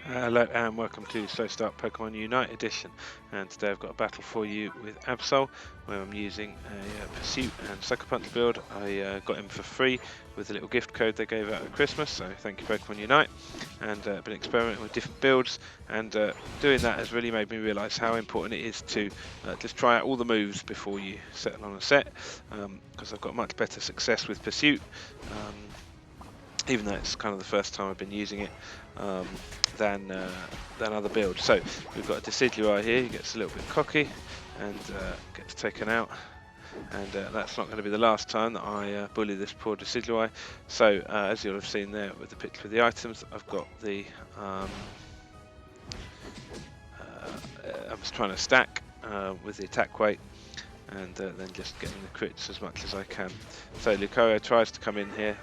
Hello and welcome to So Start Pokemon Unite Edition, and today I've got a battle for you with Absol where I'm using a Pursuit and Sucker Punch build. I got him for free with a little gift code they gave out at Christmas, so thank you Pokemon Unite, and been experimenting with different builds, and doing that has really made me realise how important it is to just try out all the moves before you settle on a set, because I've got much better success with Pursuit, even though it's kind of the first time I've been using it, than other builds. So we've got a Decidueye here. He gets a little bit cocky and gets taken out, and that's not going to be the last time that I bully this poor Decidueye. So as you'll have seen there with the picture of the items, I've got the I'm just trying to stack with the attack weight, and then just getting the crits as much as I can. So Lucario tries to come in here.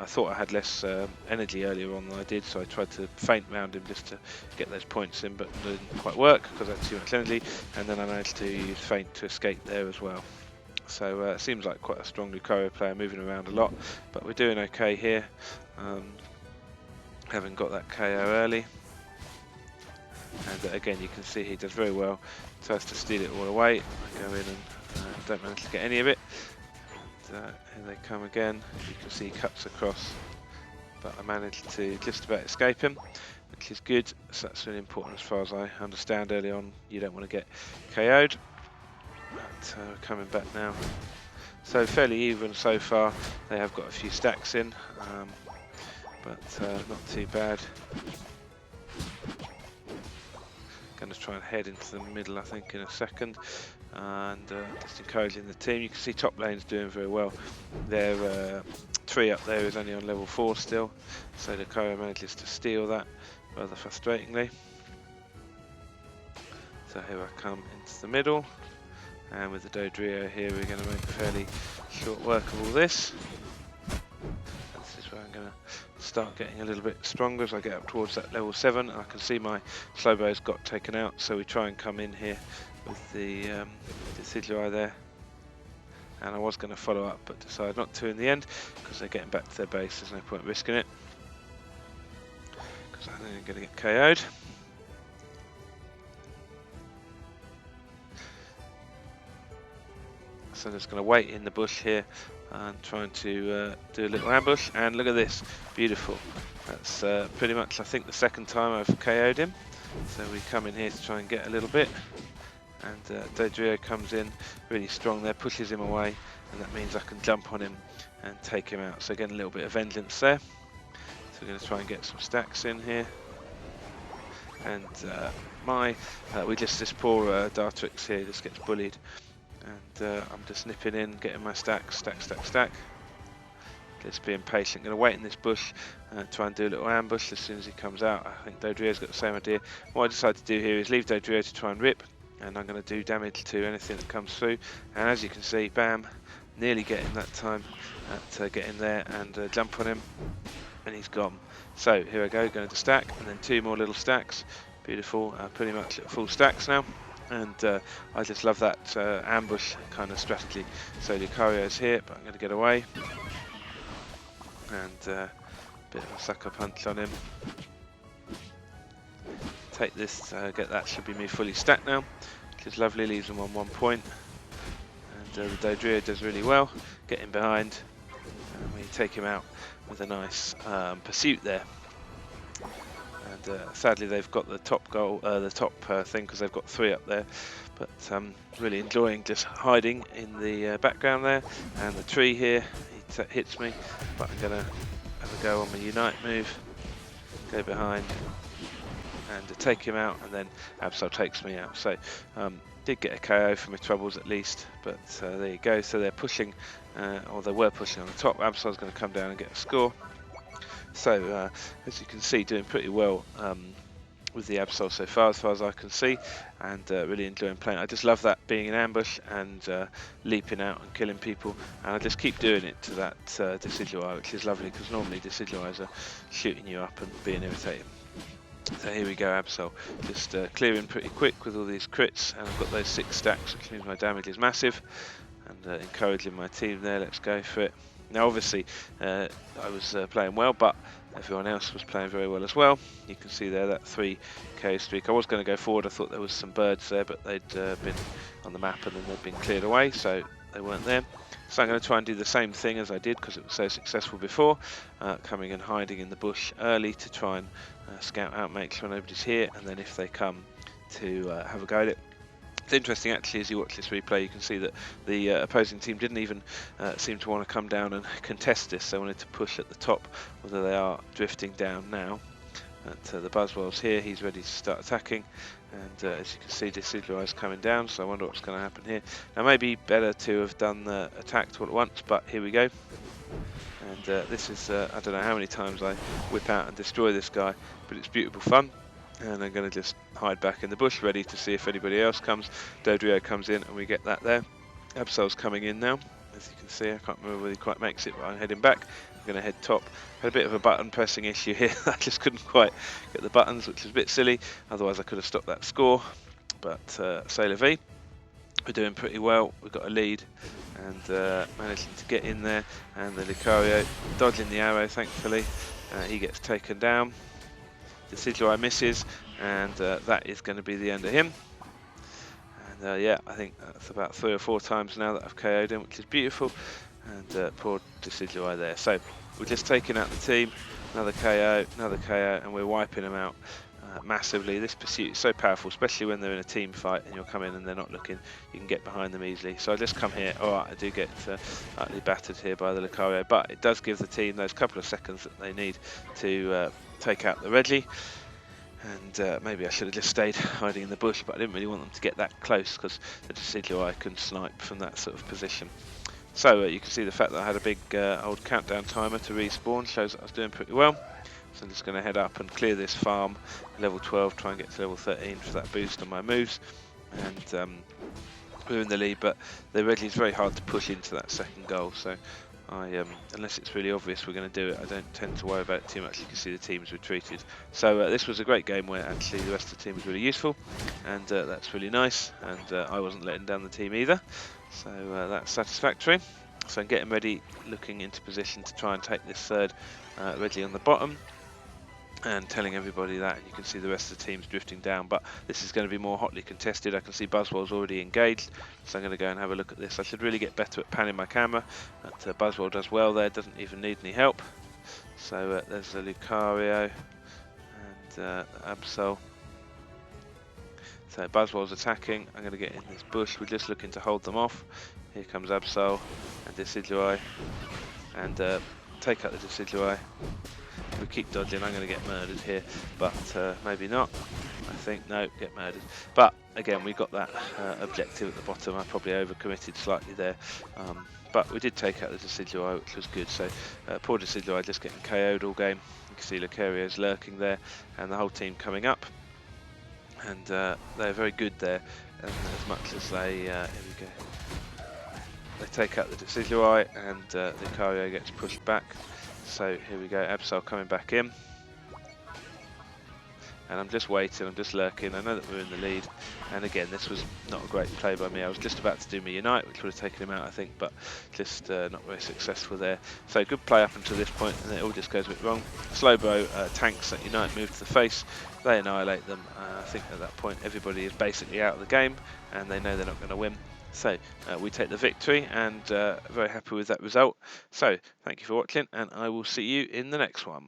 I thought I had less energy earlier on than I did, so I tried to feint round him just to get those points in, but it didn't quite work because I had too much energy, and then I managed to use feint to escape there as well. So it seems like quite a strong Lucario player, moving around a lot, but we're doing okay here, having got that KO early. And again, you can see he does very well, tries to steal it all away. I go in and don't manage to get any of it. Here they come again. You can see he cuts across, but I managed to just about escape him, which is good. So that's really important as far as I understand. Early on, you don't want to get KO'd. But we're coming back now. So fairly even so far. They have got a few stacks in, but not too bad. Going to try and head into the middle, I think, in a second, and just encouraging the team. You can see top lane's doing very well. Their tree up there is only on level 4 still, so Lucario manages to steal that rather frustratingly. So here I come into the middle, and with the Dodrio here we're going to make fairly short work of all this. This is where I'm going to start getting a little bit stronger as I get up towards that level 7. I can see my Slowbow's got taken out, so we try and come in here with the Decidueye there, and I was going to follow up but decided not to in the end because they're getting back to their base. There's no point risking it because I think I'm going to get KO'd. So I'm just going to wait in the bush here and trying to do a little ambush, and look at this, beautiful. That's pretty much, I think, the second time I've KO'd him. So we come in here to try and get a little bit, and Dodrio comes in really strong there, pushes him away, and that means I can jump on him and take him out. So again, a little bit of vengeance there. So we're going to try and get some stacks in here, and this poor Dartrix here just gets bullied. And I'm just nipping in, getting my stack. Just being patient. Going to wait in this bush, try and do a little ambush as soon as he comes out. I think Dodrio's got the same idea. What I decided to do here is leave Dodrio to try and rip, and I'm going to do damage to anything that comes through. And as you can see, bam, nearly getting that time at get in there and jump on him, and he's gone. So here I go, going to stack, and then 2 more little stacks. Beautiful, pretty much at full stacks now. And I just love that ambush kind of strategy. So Lucario's here, but I'm going to get away. And a bit of a sucker punch on him. Take this, get that, should be me fully stacked now. Which is lovely, leaves him on 1 point. And the Dodrio does really well, getting behind. And we take him out with a nice pursuit there. And sadly they've got the top goal, thing, because they've got 3 up there, but really enjoying just hiding in the background there. And the tree here, he hits me, but I'm going to have a go on my Unite move, go behind and take him out, and then Absol takes me out. So did get a KO for my troubles at least, but there you go. So they're pushing, or they were pushing on the top. Absol's going to come down and get a score. So as you can see, doing pretty well with the Absol so far as I can see, and really enjoying playing. I just love that, being in ambush and leaping out and killing people, and I just keep doing it to that Decidueye, which is lovely because normally Decidueyes are shooting you up and being irritating. So here we go, Absol just clearing pretty quick with all these crits, and I've got those 6 stacks, which means my damage is massive, and encouraging my team there. Let's go for it. Now obviously I was playing well, but everyone else was playing very well as well. You can see there that 3k streak. I was going to go forward, I thought there was some birds there, but they'd been on the map and then they'd been cleared away, so they weren't there. So I'm going to try and do the same thing as I did because it was so successful before, coming and hiding in the bush early to try and scout out, make sure nobody's here, and then if they come to have a go at it. It's interesting actually, as you watch this replay, you can see that the opposing team didn't even seem to want to come down and contest this. They wanted to push at the top, although they are drifting down now. The Buzzwell's here, he's ready to start attacking, and as you can see, Decidueye is coming down, so I wonder what's going to happen here. Now maybe better to have done the attacked all at once, but here we go. And this is, I don't know how many times I whip out and destroy this guy, but it's beautiful fun. And I'm going to just hide back in the bush, ready to see if anybody else comes. Decidueye comes in, and we get that there. Absol's coming in now, as you can see. I can't remember whether he quite makes it, but I'm heading back. I'm going to head top. Had a bit of a button pressing issue here. I just couldn't quite get the buttons, which was a bit silly. Otherwise, I could have stopped that score. But c'est la vie. We're doing pretty well. We've got a lead, and managing to get in there. And the Lucario dodging the arrow, thankfully. He gets taken down. Decidueye misses, and that is going to be the end of him. And yeah, I think that's about 3 or 4 times now that I've KO'd him, which is beautiful. And poor Decidueye there. So we're just taking out the team, another KO, and we're wiping them out massively. This pursuit is so powerful, especially when they're in a team fight and you're coming and they're not looking. You can get behind them easily. So I just come here. Alright, I do get utterly battered here by the Lucario, but it does give the team those couple of seconds that they need to take out the Reggie. And maybe I should have just stayed hiding in the bush, but I didn't really want them to get that close because the Decidueye can snipe from that sort of position. So you can see the fact that I had a big old countdown timer to respawn shows that I was doing pretty well. So I'm just going to head up and clear this farm, level 12, try and get to level 13 for that boost on my moves. And we're in the lead, but the Reggie is very hard to push into that second goal. So unless it's really obvious we're going to do it, I don't tend to worry about it too much. You can see the team's retreated. So this was a great game where actually the rest of the team was really useful, and that's really nice. And I wasn't letting down the team either, so that's satisfactory. So I'm getting ready, looking into position to try and take this third Reggie on the bottom, and telling everybody that. You can see the rest of the team's drifting down, but this is going to be more hotly contested. I can see Buzzwell's already engaged, so I'm going to go and have a look at this. I should really get better at panning my camera, but Buzzwell does well there, doesn't even need any help. So there's the Lucario and Absol. So Buzzwell's attacking. I'm going to get in this bush. We're just looking to hold them off. Here comes Absol and Decidueye, and take out the Decidueye. We keep dodging. I'm going to get murdered here, but maybe not. I think no, get murdered. But again, we got that objective at the bottom. I probably overcommitted slightly there, but we did take out the Decidueye, which was good. So poor Decidueye just getting KO'd all game. You can see Lucario's lurking there, and the whole team coming up, and they're very good there. And as much as they, here we go. They take out the Decidueye, and Lucario gets pushed back. So here we go, Absol coming back in. And I'm just waiting, I'm just lurking. I know that we're in the lead. And again, this was not a great play by me. I was just about to do my Unite, which would have taken him out, I think, but just not very successful there. So good play up until this point, and it all just goes a bit wrong. Slowbro tanks that Unite move to the face. They annihilate them. I think at that point, everybody is basically out of the game, and they know they're not going to win. So we take the victory, and very happy with that result. So thank you for watching, and I will see you in the next one.